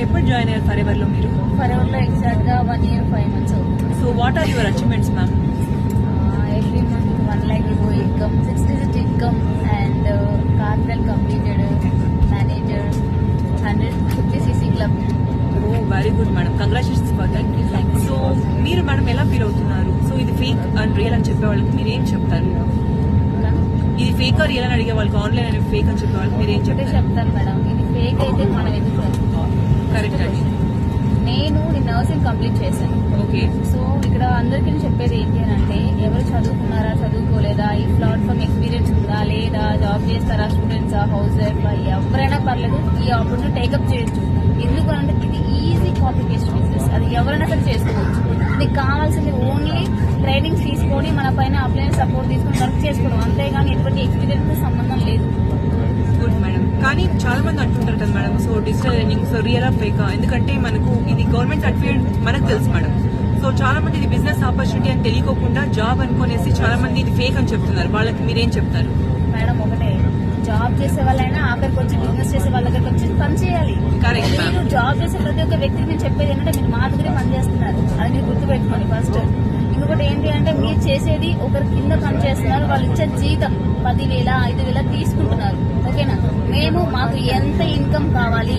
ఎప్పుడు జాయిన్ అయ్యారు ఫరెవర్ లో మీరు? ఫరెవర్ లో ఎగ్జాక్ట్ గా 1 year 5 months అవుతుంది. So what are your achievements ma'am? Every month 1 lakh euro income, 6-digit income, and cartel completed, manager, 150cc club. Oh very good madam, congratulations for that. So మీరు madam ఎలా feel అవుతున్నారు? So ఇది fake and real అని చెప్పే వాళ్ళకి మీరు ఏం చెప్తారు? ఇది ఫేక్ ఆర్ రియల్ అని అడిగే వాళ్ళకి ఆన్లైన్ అనేది ఫేక్ అని చెప్పే వాళ్ళకి మీరు ఏం చెప్తాను మేడం, ఇది ఫేక్ అయితే మనం ఎందుకు కరెక్ట్ అండి. నేను నర్సింగ్ కంప్లీట్ చేశాను. ఓకే. సో ఇక్కడ అందరికీ చెప్పేది ఏంటి అని అంటే, ఎవరు చదువుకున్నారా చదువుకోలేదా, ఈ ప్లాట్ఫామ్ ఎక్స్పీరియన్స్ ఉందా లేదా, జాబ్ చేస్తారా, స్టూడెంట్సా, హౌస్ వైఫ్, ఎవరైనా పర్లేదు ఈ ఆపర్చునిటీ టేకప్ చేయొచ్చు. ఎందుకు అంటే ఇది ఈజీ కాంప్లికేషన్ బిజినెస్, అది ఎవరైనా సరే చేసుకోవచ్చు. మీకు కావాల్సింది ఓన్లీ ట్రైనింగ్ తీసుకొని మన పైన అప్లైన్ సపోర్ట్ తీసుకొని వర్క్ చేసుకోవడం, అంతేగాని ఎటువంటి ఎక్స్పీరియన్స్ సంబంధం లేదు. Good madam. కానీ చాలా మంది అంటుంటారు కదా madam, so digital learning so real are fake, ఎందుకంటే మనకు ఇది గవర్నమెంట్ సర్టిఫికేట్ మనకు తెలుసు మేడం. సో చాలా మంది ఇది బిజినెస్ ఆపర్చునిటీ అని తెలియకోకుండా జాబ్ అనుకునేసి చాలా మంది ఇది ఫేక్ అని చెప్తున్నారు. వాళ్ళకి మీరేం చెప్తారు? మేడం ఒకటే, జాబ్ చేసే వాళ్ళైనా ఆఖరికి వచ్చి బిజినెస్ చేసే వాళ్ళ దగ్గరికి వచ్చి పని చేయాలి. మీరు జాబ్ చేసే ప్రతి ఒక్క వ్యక్తికి నేను చెప్పేది ఏంటంటే, మీరు మా దగ్గరే పని చేస్తున్నారు, అది మీరు గుర్తుపెట్టుకోండి ఫస్ట్. ఇంకొకటి ఏంటి అంటే, మీరు చేసేది ఒకరి కింద పని చేస్తున్నారు, వాళ్ళు ఇచ్చే జీతం 10,000 5,000 తీసుకుంటున్నారు. ఓకేనా? మాకు ఎంత ఇన్కమ్ కావాలి,